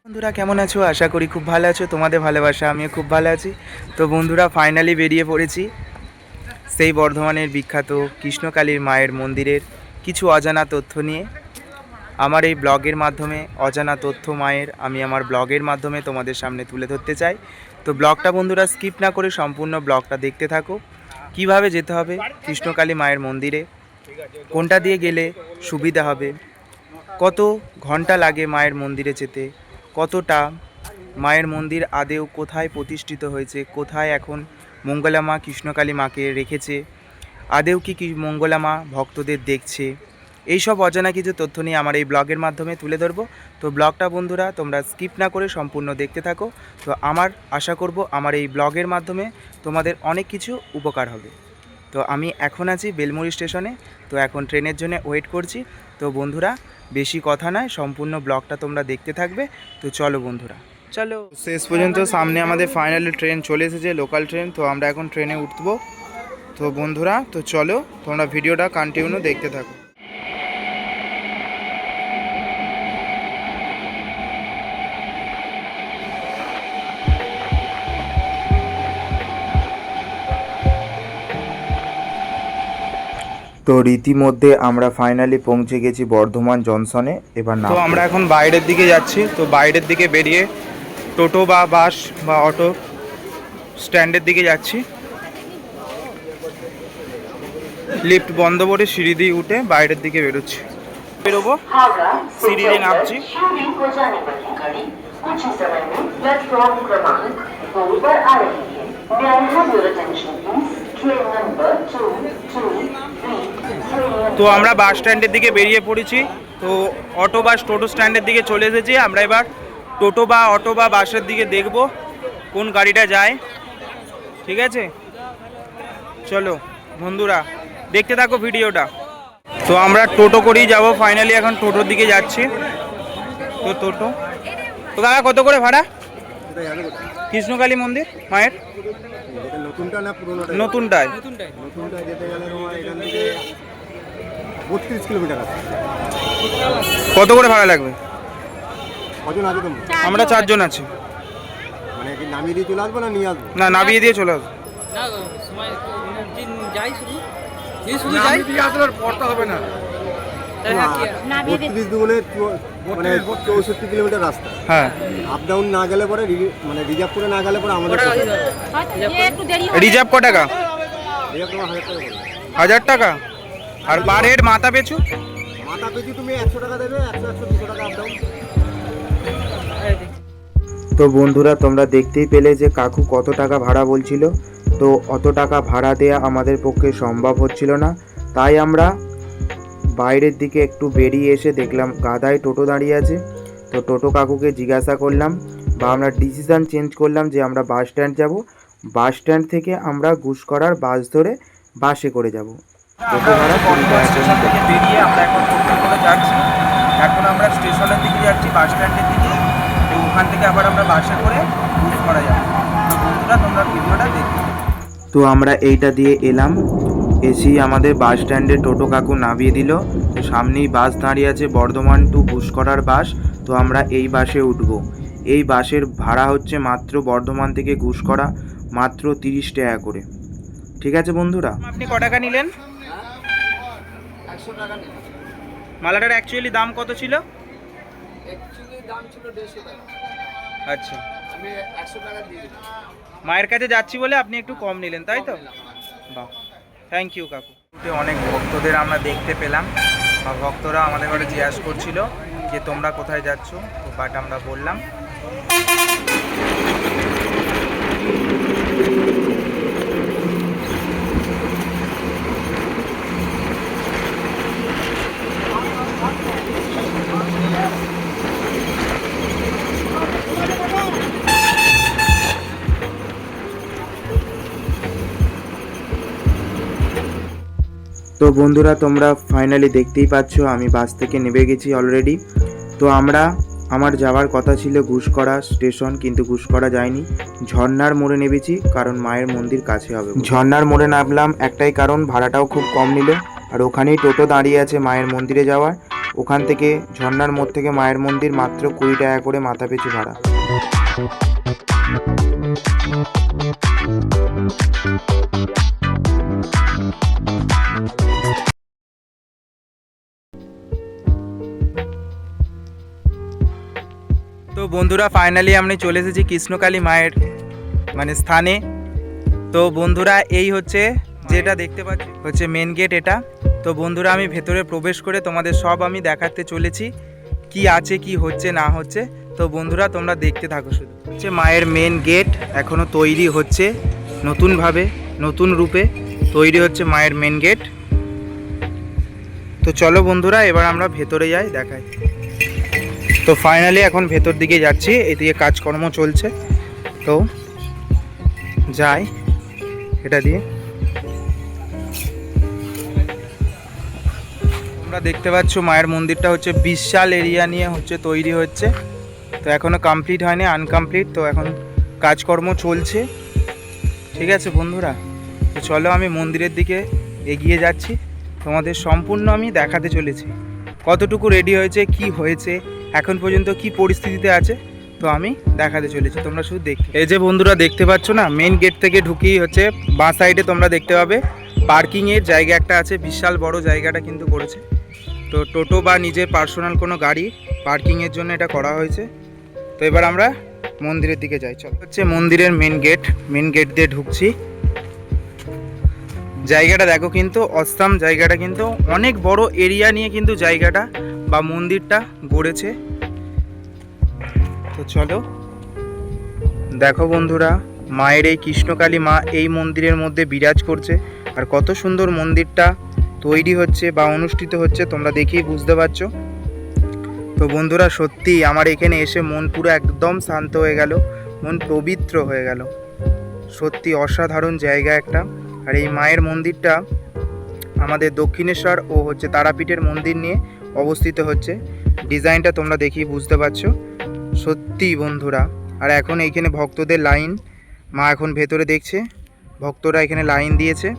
বন্ধুরা কেমন আছো? আশা করি খুব ভালো আছো। তোমাদের ভালোবাসা আমিও খুব ভালো আছি। তো বন্ধুরা ফাইনালি বেরিয়ে পড়েছি সেই বর্ধমানের বিখ্যাত কৃষ্ণকালীর মায়ের মন্দিরের কিছু অজানা তথ্য নিয়ে। আমার এই ব্লগের মাধ্যমে অজানা তথ্য মায়ের আমি আমার ব্লগের মাধ্যমে তোমাদের সামনে তুলে ধরতে চাই। তো ব্লগটা বন্ধুরা স্কিপ না করে সম্পূর্ণ ব্লগটা দেখতে থাকো। কিভাবে যেতে হবে কৃষ্ণকালী মায়ের মন্দিরে, কোনটা দিয়ে গেলে সুবিধা হবে, কত ঘন্টা লাগে মায়ের মন্দিরে যেতে, কতটা মায়ের মন্দির আদেও কোথায় প্রতিষ্ঠিত হয়েছে, কোথায় এখন মঙ্গলা মা কৃষ্ণকালী মাকে রেখেছে, আদেও কি মঙ্গলা মা ভক্তদের দেখছে, এইসব অজানা কিছু তথ্য নিয়ে আমার এই ব্লগের মাধ্যমে তুলে ধরবো। তো ব্লগটা বন্ধুরা তোমরা স্কিপ না করে সম্পূর্ণ দেখতে থাকো। তো আমার আশা করব আমার এই ব্লগের মাধ্যমে তোমাদের অনেক কিছু উপকার হবে। তো আমি এখন আছি বেলমুড়ি স্টেশনে। তো এখন ট্রেনের জন্য ওয়েট করছি। তো বন্ধুরা বেশি কথা নয়, সম্পূর্ণ ব্লগটা তোমরা দেখতে থাকবে। তো চলো বন্ধুরা, চলো। শেষ পর্যন্ত সামনে আমাদের ফাইনালি ট্রেন চলে এসেছে, লোকাল ট্রেন। তো আমরা এখন ট্রেনে উঠবো। তো বন্ধুরা তো চলো তোমরা ভিডিওটা কন্টিনিউ দেখতে থাকো। তো রীতিমধ্যে আমরা ফাইনালি পৌঁছে গেছি বর্ধমান জংশনে। এবার তো আমরা এখন বাইরের দিকে যাচ্ছি। তো বাইরের দিকে বেরিয়ে টোটো বা বাস বা অটো স্ট্যান্ডের দিকে যাচ্ছি। লিফট বন্ধ করে সিঁড়ি দিয়ে উঠে বাইরের দিকে বেরোচ্ছি, বেরোবো, সিঁড়ি দিয়ে নামছি। তো আমরা বাস স্ট্যান্ডের দিকে বেরিয়ে পড়েছি। তো অটো বাস টোটো স্ট্যান্ডের দিকে চলে এসেছি। আমরা এবার টোটো বা অটো বা বাসের দিকে দেখব কোন গাড়িটা যায়। ঠিক আছে, চলো বন্ধুরা দেখতে থাকো ভিডিওটা। তো আমরা টোটো করেই যাব ফাইনালি, এখন টোটোর দিকে যাচ্ছি। তো টোটো তো দাদা কত করে ভাড়া কৃষ্ণকালী মন্দির মায়ের? নতুনটায় 32 কিলোমিটার আছে। কত করে ভাড়া লাগবে? কজন আছে তোমরা? আমরা 4 জন আছি। মানে কি নামিয়ে দিয়ে চলে আসবো না নিয়ে আসবো? না, নামিয়ে দিয়ে চলে আসবো। না সময় দিন যাই শুধু নামিয়ে দিয়ে আসলে পড়তে হবে না। 32 দুগুণে মানে 64 কিলোমিটার রাস্তা। হ্যাঁ, আপ ডাউন না গেলে পরে মানে রিজার্ভ করে না গেলে পরে আমাদের রিজার্ভ ক টাকা? রিজার্ভ তোমার 1000 টাকা পড়বে। 1000 টাকা। আর পার হেড মাথা পিছু? মাথা পিছু তুমি 100 টাকা দেবে, 100 200 টাকা আপ ডাউন। তো বন্ধুরা তোমরা দেখতেই পেলে যে কাকু কত টাকা ভাড়া বলছিল। তো অত টাকা ভাড়া দেওয়া আমাদের পক্ষে সম্ভব হচ্ছিল না। তাই আমরা বাইরের দিকে একটু বেরিয়ে এসে দেখলাম গাদায় টোটো দাঁড়িয়ে আছে। তো টোটো কাকুকে জিজ্ঞাসা করলাম বা আমরা ডিসিশান চেঞ্জ করলাম যে আমরা বাস স্ট্যান্ড যাব। বাস স্ট্যান্ড থেকে আমরা গুসকরার বাস ধরে বাসে করে যাব। টোটো ভাড়া স্টেশন থেকে বেরিয়ে আমরা এখন টোটো করে যাচ্ছি। এখন আমরা স্টেশনের দিকে যাচ্ছি, বাস স্ট্যান্ডের দিকে। তো ওখান থেকে আবার আমরা বাসে করে গুসকরা যাব। তো বন্ধুরা তোমরা ভিডিওটা দেখো। তো আমরা এইটা দিয়ে এলাম, এসেই আমাদের বাস স্ট্যান্ডে টোটো কাকু নামিয়ে দিল। তো সামনেই বাস দাঁড়িয়ে আছে বর্ধমান টু গুসকরার বাস। তো আমরা এই বাসে উঠবো। এই বাসের ভাড়া হচ্ছে মাত্র বর্ধমান থেকে গুসকরা মাত্র 30 টাকা করে। ঠিক আছে বন্ধুরা। আপনি ক টাকা নিলেন? 100 টাকা নিলাম। মালাটার অ্যাকচুয়ালি দাম কত ছিল? অ্যাকচুয়ালি দাম ছিল 150 টাকা। আচ্ছা, আমি 100 টাকা দিয়ে দিলাম। মায়ের কাছে যাচ্ছি বলে আপনি একটু কম নিলেন, তাই তো? বাহ, থ্যাংক ইউ কাকু। অনেক ভক্তদের আমরা দেখতে পেলাম, বা ভক্তরা আমাদের ঘরে জিজ্ঞাসা করছিল যে তোমরা কোথায় যাচ্ছ। তো বাট আমরা বললাম। তো বন্ধুরা তোমরা ফাইনালি দেখতেই পাচ্ছ আমি বাস থেকে নেমে গেছি অলরেডি। তো আমার যাওয়ার কথা ছিল ঘুষকরা স্টেশন, কিন্তু ঘুষকরা যায়নি, ঝর্ণার মোড়ে নেমেছি, কারণ মায়ের মন্দির কাছে হবে। ঝর্ণার মোড়ে নামলাম একটাই কারণ, ভাড়াটাও খুব কম নিল, আর ওখানেই টোটো দাঁড়িয়ে আছে মায়ের মন্দিরে যাওয়ার। ওখান থেকে ঝর্ণার মোড় থেকে মায়ের মন্দির মাত্র 20 টাকা করে মাথা পিছু ভাড়া। তো বন্ধুরা ফাইনালি আমি চলে এসেছি কৃষ্ণকালী মায়ের স্থানে। তো বন্ধুরা এই হচ্ছে যেটা দেখতে পাচ্ছি হচ্ছে মেন গেট এটা। তো বন্ধুরা আমি ভেতরে প্রবেশ করে তোমাদের সব আমি দেখাতে চলেছি কি আছে কি হচ্ছে না হচ্ছে। তো বন্ধুরা তোমরা দেখতে থাকো শুধু। হচ্ছে মায়ের মেন গেট এখনও তৈরি হচ্ছে, নতুনভাবে নতুন রূপে তৈরি হচ্ছে মায়ের মেন গেট। তো চলো বন্ধুরা এবার আমরা ভেতরে যাই, দেখাই। তো ফাইনালি এখন ভেতর দিকে যাচ্ছি, এদিকে কাজকর্ম চলছে, তো যাই এটা দিয়ে। তোমরা দেখতে পাচ্ছ মায়ের মন্দিরটা হচ্ছে বিশাল এরিয়া নিয়ে তৈরি হচ্ছে। তো এখনও কমপ্লিট হয়নি, আনকমপ্লিট, তো এখন কাজকর্ম চলছে। ঠিক আছে বন্ধুরা, তো চলো আমি মন্দিরের দিকে এগিয়ে যাচ্ছি, তোমাদের সম্পূর্ণ আমি দেখাতে চলেছি কতটুকু রেডি হয়েছে, কি হয়েছে, এখন পর্যন্ত কি পরিস্থিতিতে আছে, তো আমি দেখাতে চলেছি, তোমরা শুধু দেখো। এই যে বন্ধুরা দেখতে পাচ্ছ না, মেন গেট থেকে ঢুকেই হচ্ছে বাঁ সাইডে তোমরা দেখতে পাবে পার্কিংয়ের জায়গা একটা আছে, বিশাল বড় জায়গাটা কিন্তু করেছে। তো টোটো বা নিজের পার্সোনাল কোনো গাড়ি পার্কিংয়ের জন্য এটা করা হয়েছে। তো এবার আমরা মন্দিরের দিকে যাই, চলো। হচ্ছে মন্দিরের মেন গেট দিয়ে ঢুকছি। জায়গাটা দেখো কিন্তু অসাম, জায়গাটা কিন্তু অনেক বড় এরিয়া নিয়ে কিন্তু জায়গাটা বা মন্দিরটা গড়েছে। তো চলো দেখো বন্ধুরা, মায়ের এই কৃষ্ণকালী মা এই মন্দিরের মধ্যে বিরাজ করছে, আর কত সুন্দর মন্দিরটা তৈরি হচ্ছে বা অনুষ্ঠিত হচ্ছে তোমরা দেখেই বুঝতে পারছো। তো বন্ধুরা সত্যি আমার এখানে এসে মন পুরো একদম শান্ত হয়ে গেল, মন পবিত্র হয়ে গেল। সত্যি অসাধারণ জায়গা একটা। আর এই মায়ের মন্দিরটা আমাদের দক্ষিণেশ্বর ও তারাপীঠের মন্দির নিয়ে অবস্থিত হচ্ছে। ডিজাইনটা তোমরা দেখেই বুঝতে পারছো সত্যি বন্ধুরা। আর এখন এইখানে ভক্তদের লাইন, মা এখন ভেতরে দেখছে, ভক্তরা এখানে লাইন দিয়েছে।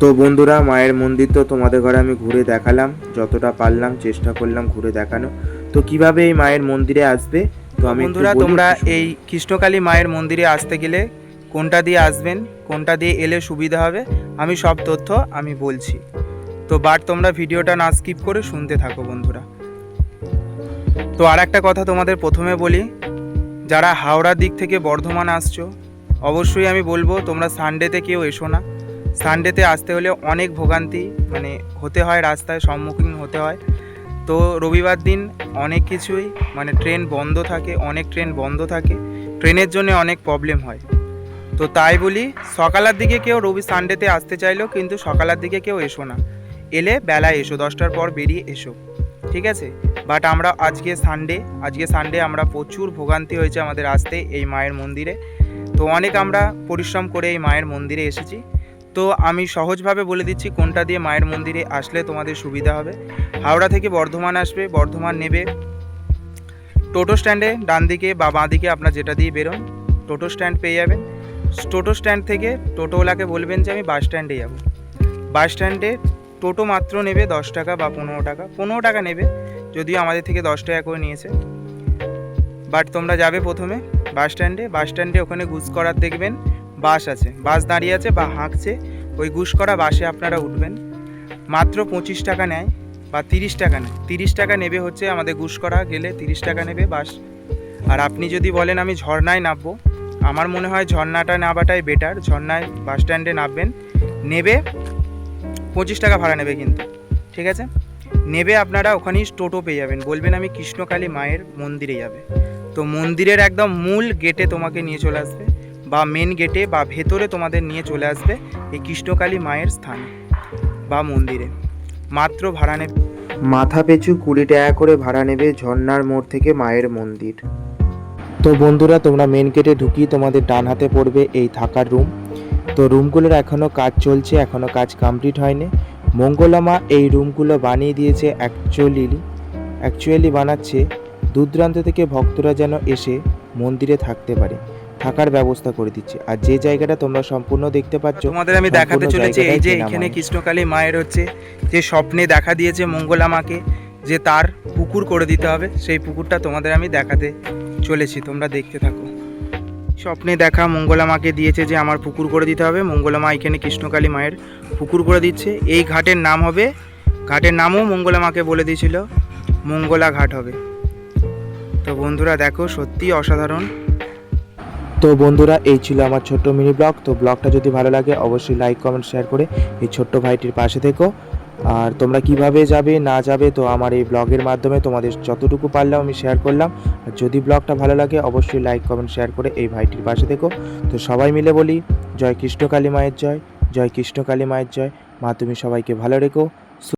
তো বন্ধুরা মায়ের মন্দির তো তোমাদের ঘরে আমি ঘুরে দেখালাম, যতটা পারলাম চেষ্টা করলাম ঘুরে দেখানো। তো কিভাবে এই মায়ের মন্দিরে আসবে, তো আমি বন্ধুরা তোমরা এই কৃষ্ণকালী মায়ের মন্দিরে আসতে গেলে কোনটা দিয়ে আসবেন, কোনটা দিয়ে এলে সুবিধা হবে, আমি সব তথ্য আমি বলছি। তো বাট তোমরা ভিডিওটা না স্কিপ করে শুনতে থাকো বন্ধুরা। তো আর একটা কথা তোমাদের প্রথমে বলি, যারা হাওড়ার দিক থেকে বর্ধমান আসছো, অবশ্যই আমি বলবো তোমরা সানডেতে কেউ এসো না। সানডেতে আসতে হলে অনেক ভোগান্তি হতে হয়, রাস্তায় সম্মুখীন হতে হয়। তো রবিবার দিন অনেক কিছুই ট্রেন বন্ধ থাকে, অনেক ট্রেন বন্ধ থাকে, ট্রেনের জন্য অনেক প্রবলেম হয়। তো তাই বলি সকালের দিকে কেউ সানডেতে আসতে চাইলেও কিন্তু সকালের দিকে কেউ এসো না, এলে বেলায় এসো, 10টার পর বেরিয়ে এসো, ঠিক আছে। বাট আমরা আজকে সানডে আমরা প্রচুর ভোগান্তি হয়েছে আমাদের আসতে এই মায়ের মন্দিরে। তো অনেক আমরা পরিশ্রম করে এই মায়ের মন্দিরে এসেছি। তো আমি সহজভাবে বলে দিচ্ছি কোনটা দিয়ে মায়ের মন্দিরে আসলে তোমাদের সুবিধা হবে। হাওড়া থেকে বর্ধমান আসবে, বর্ধমান নেবে টোটো স্ট্যান্ডে ডান দিকে বা বাঁ দিকে আপনার যেটা দিয়ে বেরোন টোটো স্ট্যান্ড পেয়ে যাবেন। টোটো স্ট্যান্ড থেকে টোটোওয়ালাকে বলবেন যে আমি বাস স্ট্যান্ডে যাব। বাস স্ট্যান্ডে টোটো মাত্র নেবে 10 টাকা বা 15 টাকা নেবে, যদিও আমাদের থেকে 10 টাকা করে নিয়েছে। বাট তোমরা যাবে প্রথমে বাস স্ট্যান্ডে ওখানে ঘুষকরার দেখবেন বাস আছে, বাস দাঁড়িয়ে আছে বা হাঁকছে, ওই ঘুষকরা বাসে আপনারা উঠবেন। মাত্র 25 টাকা নেয় বা 30 টাকা নেয়, 30 টাকা নেবে আমাদের ঘুষকরা গেলে 30 টাকা নেবে বাস। আর আপনি যদি বলেন আমি ঝর্ণায় নামবো, আমার মনে হয় ঝর্ণাটা নামাটাই বেটার। ঝর্ণায় বাস স্ট্যান্ডে নামবেন, নেবে 25 টাকা ভাড়া নেবে কিন্তু, ঠিক আছে। নেবে আপনারা ওখানেই টোটো পেয়ে যাবেন, বলবেন আমি কৃষ্ণকালী মায়ের মন্দিরে যাবে। তো মন্দিরের একদম মূল গেটে তোমাকে নিয়ে চলে আসবে, বা মেন গেটে বা ভেতরে তোমাদের নিয়ে চলে আসবে এই কৃষ্ণকালী মায়ের স্থানে বা মন্দিরে। মাত্র ভাড়া নেবে মাথা পিছু 20 টাকা করে ভাড়া নেবে ঝর্ণার মোড় থেকে মায়ের মন্দির। তো বন্ধুরা, তোমরা মেন গেটে ঢুকিয়ে তোমাদের ডান হাতে পড়বে এই থাকার রুম। তো রুমগুলোর এখনও কাজ চলছে, এখনও কাজ কমপ্লিট হয়নি। মঙ্গলা মা এই রুমগুলো বানিয়ে দিয়েছে অ্যাকচুয়ালি বানাচ্ছে দূর দূরান্ত থেকে ভক্তরা যেন এসে মন্দিরে থাকতে পারে, থাকার ব্যবস্থা করে দিচ্ছে। আর যে জায়গাটা তোমরা সম্পূর্ণ দেখতে পাচ্ছ, তোমাদের আমি দেখাতে চলেছি এই যে এখানে কৃষ্ণকালী মায়ের হচ্ছে যে স্বপ্নে দেখা দিয়েছে মঙ্গলা মাকে যে তার পুকুর করে দিতে হবে, সেই পুকুরটা তোমাদের আমি দেখাতে চলেছি, তোমরা দেখতে থাকো। স্বপ্নে দেখা মঙ্গলা মাকে দিয়েছে যে আমার পুকুর করে দিতে হবে, মঙ্গলা মা এখানে কৃষ্ণকালী মায়ের পুকুর করে দিচ্ছে। এই ঘাটের নাম হবে, ঘাটের নামও মঙ্গলা মাকে বলে দিয়েছিল মঙ্গলা ঘাট হবে। তো বন্ধুরা দেখো, সত্যি অসাধারণ। তো বন্ধুরা, এই ছিল আমার ছোট্ট মিনি ব্লগ। তো ব্লগটা যদি ভালো লাগে অবশ্যই লাইক কমেন্ট শেয়ার করে এই ছোট্ট ভাইটির পাশে থেকো। আর তোমরা কিভাবে যাবে না যাবে তো আমার এই ব্লগের মাধ্যমে তোমাদের যতটুকু পারলাম আমি শেয়ার করলাম। আর যদি ব্লগটা ভালো লাগে অবশ্যই লাইক কমেন্ট শেয়ার করে এই ভাইটির পাশে থেকো। তো সবাই মিলে বলি জয় কৃষ্ণকালী মায়ের জয়, জয় কৃষ্ণকালী মায়ের জয়। মা তুমি সবাইকে ভালো রেখো।